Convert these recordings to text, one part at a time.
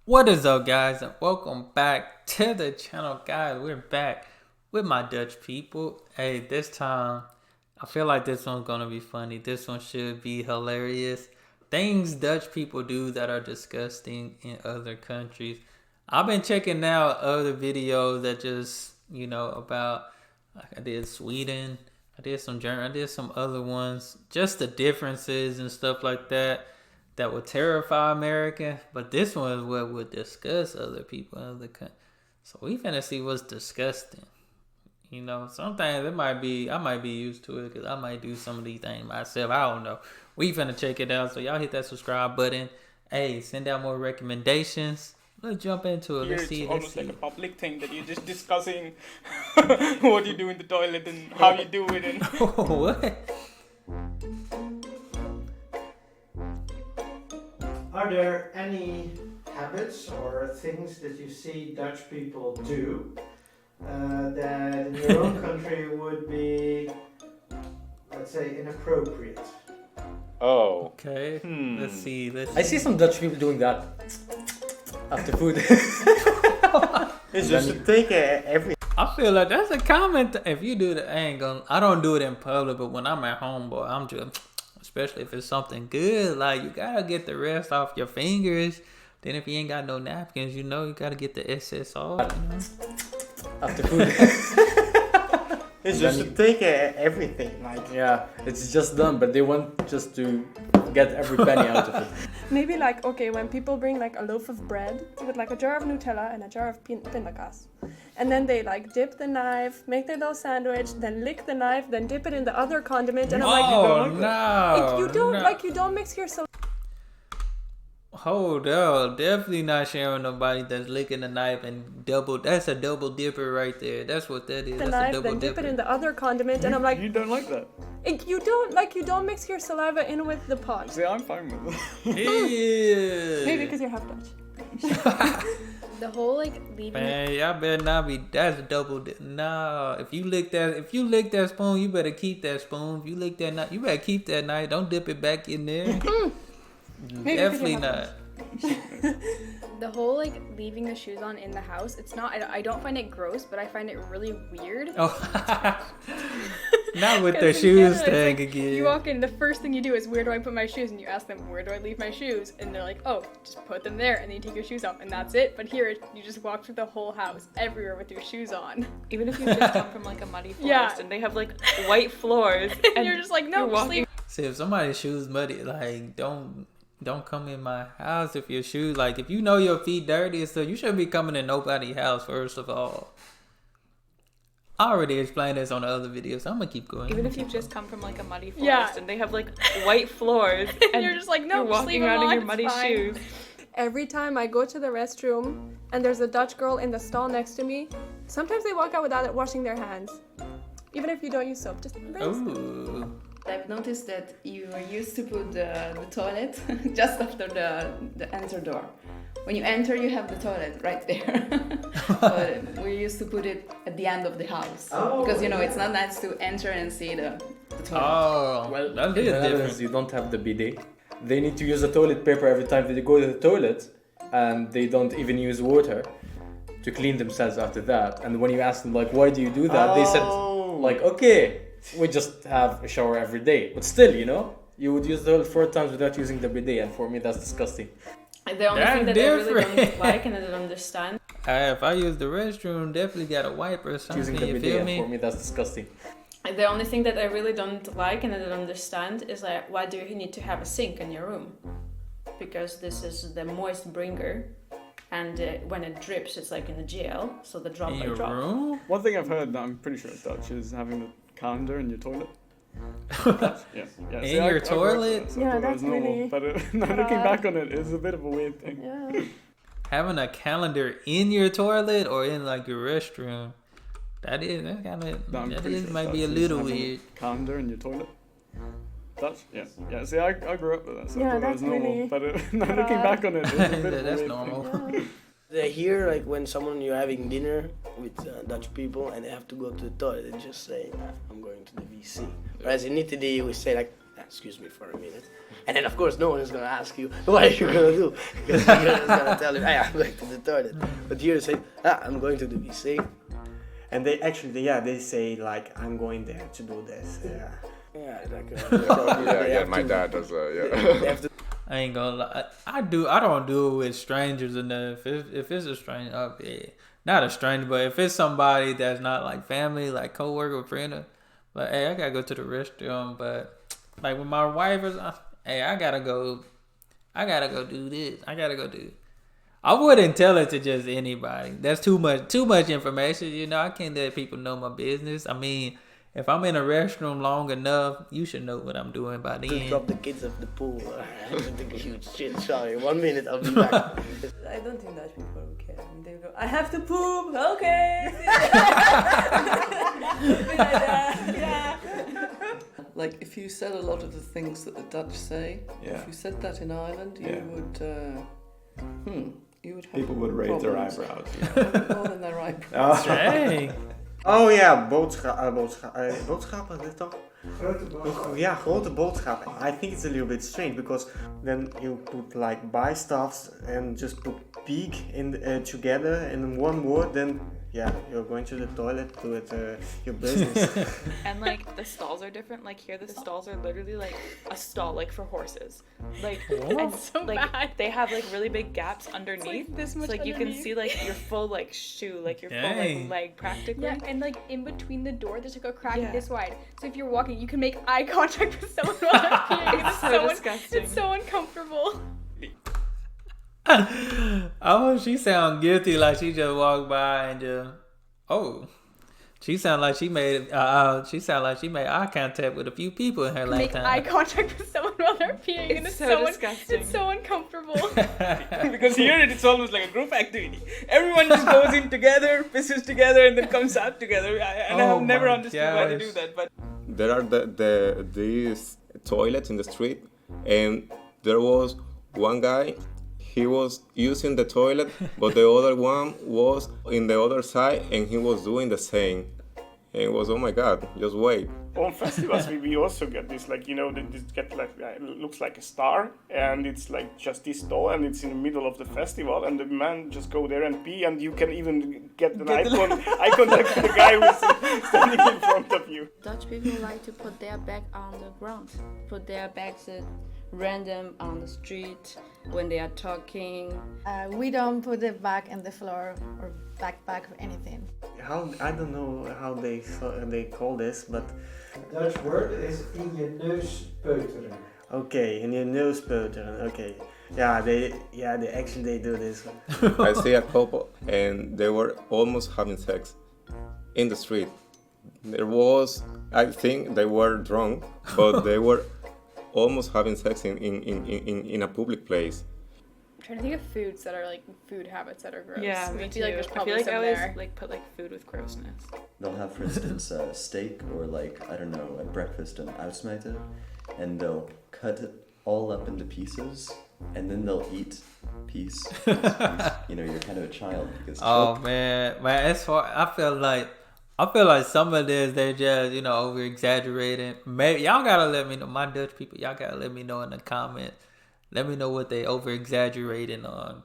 What is up, guys, and welcome back to the channel. Guys, we're back with my Dutch people. Hey, this time I feel like this one's gonna be funny. This one should be hilarious. Things Dutch people do that are disgusting in other countries. I've been checking out other videos that just, about, like, I did Sweden, I did some German, I did some other ones, just the differences and stuff like that would terrify Americans, but this one is what would disgust other people in other countries. So we finna see what's disgusting. Some things I might be used to it because I might do some of these things myself. I don't know. We finna check it out. So y'all hit that subscribe button. Hey, send out more recommendations. Let's jump into it. Here Let's see. it's almost like a public thing that you're just discussing what you do in the toilet and how you do it. And What? Are there any habits or things that you see Dutch people do that in your own country would be, let's say, inappropriate? oh, Okay. Let's see. I see some Dutch people doing that after food. it's just to take every. I feel like that's a common if you do that, I don't do it in public, but when I'm at home, boy, I'm just, especially if it's something good, like you gotta get the rest off your fingers. Then if you ain't got no napkins, you gotta get the excess off. After food. It's just to take everything. Like Yeah, it's just done, but they want just to get every penny out of it. Maybe like, okay, when people bring like a loaf of bread with like a jar of Nutella and a jar of pindakaas. And then they like dip the knife, make their little sandwich, then lick the knife, then dip it in the other condiment. And I'm like, Oh no! you don't mix your saliva. Hold up, definitely not sharing nobody that's licking the knife and double. That's a double dipper right there. That's what that is. The That's a knife, double then dip dipper. it in the other condiment, and I'm like, you don't like that. you don't mix your saliva in with the pot. See, I'm fine with it. Yeah. Maybe because you're half Dutch. The whole like leaving. Man, y'all better not be. That's a double dip. No, if you lick that spoon, you better keep that spoon. If you lick that knife, you better keep that knife. Don't dip it back in there. Maybe Definitely because not. The whole like leaving the shoes on in the house. It's not. I don't find it gross, but I find it really weird. Oh, not with the 'Cause in shoes Canada, it's thing like, again. You walk in, the first thing you do is, where do I put my shoes? And you ask them, where do I leave my shoes? And they're like, oh, just put them there. And then you take your shoes off, and that's it. But here, you just walk through the whole house, everywhere with your shoes on. Even if you just come from like a muddy forest Yeah. and they have like white floors And you're just like, no, you're just walking leave. See, if somebody's shoes muddy, like don't come in my house if your shoes, like, if you know your feet dirty and stuff, you shouldn't be coming in nobody's house. First of all, I already explained this on the other videos, so I'm gonna keep going. even if you just come from like a muddy forest Yeah. and they have like white floors And you're just like, no, you're just leave walking them around in on, your it's muddy fine. shoes. Every time I go to the restroom and there's a Dutch girl in the stall next to me, sometimes they walk out without washing their hands. Even if you don't use soap, just rinse. Ooh. I've noticed that you used to put the toilet just after the enter door. When you enter, you have the toilet right there. But we used to put it at the end of the house. Oh, Because, yeah. it's not nice to enter and see the toilet. Oh, Well, that in the is Netherlands, different. you don't have the bidet. They need to use a toilet paper every time they go to the toilet, and they don't even use water to clean themselves after that. And when you ask them, like, why do you do that? They said, like, okay, we just have a shower every day. But still, you would use the toilet 4 times without using the bidet, and for me, that's disgusting. The only thing that I really don't like and I don't understand. If I use the restroom, definitely got a wipe or something. Using the You bidet, feel and for me? me, that's disgusting. The only thing that I really don't like and I don't understand is like, why do you need to have a sink in your room? Because this is the moist bringer, and when it drips, it's like in a jail, so the drop In by your drop. room? One thing I've heard that I'm pretty sure it's Dutch is having the calendar in your toilet. Yeah. In See, I your grew up with toilet? that, so Yeah, I thought that that's was normal. really But now looking back on it, it's a bit of a weird thing. Yeah. Having a calendar in your toilet or in like your restroom? That's kind of, No, I'm that pretty is, sure might be a Dutch is little having weird. Calendar in your toilet. Dutch? Yeah. See, I grew up with that, so I Yeah, thought that was that's normal. really But now looking back on it, it's a bit of a That's weird normal. thing. Here, like when you're having dinner with Dutch people and they have to go to the toilet, they just say, "I'm going to the VC." Whereas in Italy, we say like, excuse me for a minute. And then, of course, no one is going to ask you, what are you going to do? Because you're just going to tell him, hey, I'm going to the toilet. But you say, I'm going to the WC. And they actually, they say, like, I'm going there to do this. Yeah. Yeah, My dad does that, They have to I ain't gonna lie. I don't do it with strangers enough. If it's a stranger, not a stranger, but if it's somebody that's not like family, like coworker or friend, like, hey, I gotta go to the restroom. But like with my wife, I gotta go do this. I gotta go do. I wouldn't tell it to just anybody. That's too much information. You know, I can't let people know my business. I mean, if I'm in a restroom long enough, you should know what I'm doing by then. drop the kids off the pool. I have to take a huge shit. Sorry, 1 minute, I'll be back. I don't think Dutch people would care. They go, I have to poop. Okay. Yeah. Like, if you said a lot of the things that the Dutch say, Yeah. if you said that in Ireland, you would, you would have People would raise their problems. eyebrows. More than their eyebrows. Dang. Oh ja, boodschappen, is it toch? Grote boodschap. Ja, grote boodschappen. I think it's a little bit strange because then you put like buy stuffs and just put peak in together in one word. Then you're going to the toilet to it your business. And like the stalls are different. Like here, the stalls are literally like a stall, like for horses. Like and so like bad. they have like really big gaps underneath. Like this much so like you can see like your full like shoe, like your full Dang. like leg practically. Yeah, and like in between the door, there's like a crack Yeah. this wide. So if you're walking, you can make eye contact with someone while they're peeing. It's so disgusting. It's so uncomfortable. Oh, she sound guilty, like she just walked by and just. Oh, she sound like she made. She sound like she made eye contact with a few people in her Make lifetime. eye contact with someone while they're peeing, and It's it's so disgusting. It's so uncomfortable. Because here it's almost like a group activity. Everyone just goes in together, pisses together, and then comes out together. I have never my understood why they do gosh. that, but There are these toilets in the street, and there was one guy. He was using the toilet, but the other one was in the other side, and he was doing the same. And it was, oh my God, just wait. On festivals, we also get this, like, this get like it looks like a star, and it's like just this tall, and it's in the middle of the festival, and the man just go there and pee, and you can even get eye contact with the guy who's standing in front of you. Dutch people like to put their bag on the ground, put their bags at random on the street when they are talking. We don't put it back in the floor or backpack or anything. I don't know how they call this, but Dutch word is in je neus peuteren. okay, in your nose peuteren. Okay, they actually do this. I see a couple, and they were almost having sex in the street. I think they were drunk, but they were almost having sex in a public place. I'm trying to think of foods that are like food habits that are gross. yeah, I me feel too. like there's I probably feel like I some always there. like put like food with grossness. They'll have, for instance, steak or like, I don't know, at breakfast an uitsmijten, and they'll cut it all up into pieces, and then they'll eat piece. You know, you're kind of a child because. Oh man, it's hard. I feel like some of this they're just over exaggerating. Maybe y'all gotta let me know, my Dutch people. Y'all gotta let me know in the comments. Let me know what they over exaggerating on.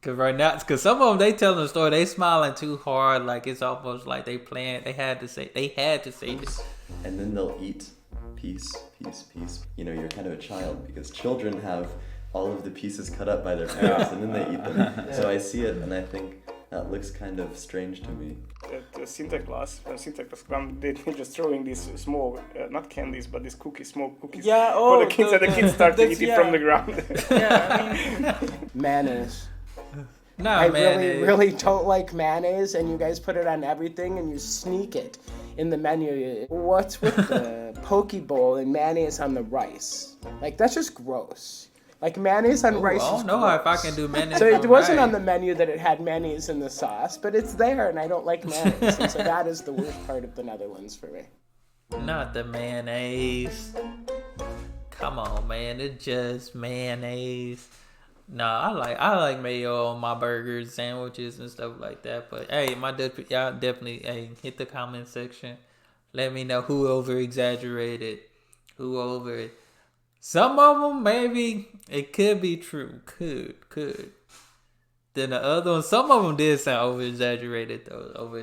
Cause some of them they telling the story, they smiling too hard, like it's almost like they planned. They had to say this. And then they'll eat piece. You know, you're kind of a child because children have all of the pieces cut up by their parents and then they eat them. So I see it and I think that looks kind of strange to me. At the Sinter class, when Sinter class come, they're just throwing these small, not candies, but these small cookies for the kids, and the kids start to eat it from the ground. mayonnaise. No, I man, really don't like mayonnaise, and you guys put it on everything, and you sneak it in the menu. What's with the poke bowl and mayonnaise on the rice? Like, that's just gross. Like, mayonnaise on rice I is don't know gross. if I can do mayonnaise. So it wasn't rice. on the menu that it had mayonnaise in the sauce, but it's there, and I don't like mayonnaise, and so that is the worst part of the Netherlands for me. Not the mayonnaise. Come on, man. It's just mayonnaise. Nah, I like mayo on my burgers, sandwiches, and stuff like that. But hey, y'all definitely hit the comment section. Let me know who over exaggerated who over it. Some of them, maybe it could be true. Could. Then the other ones, some of them did sound over exaggerated though.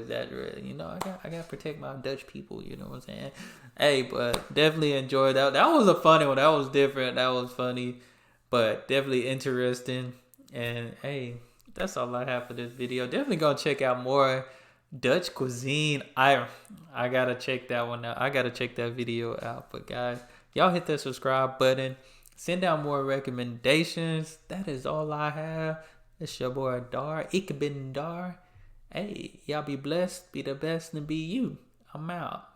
You know, I got to protect my Dutch people. You know what I'm saying? Hey, but definitely enjoyed that. That was a funny one. That was different. That was funny, but definitely interesting. And hey, that's all I have for this video. Definitely gonna check out more Dutch cuisine. I gotta check that one out. I gotta check that video out. But guys, y'all hit that subscribe button. Send out more recommendations. That is all I have. It's your boy Dar. Ik ben Dar. Hey, y'all be blessed, be the best, and be you. I'm out.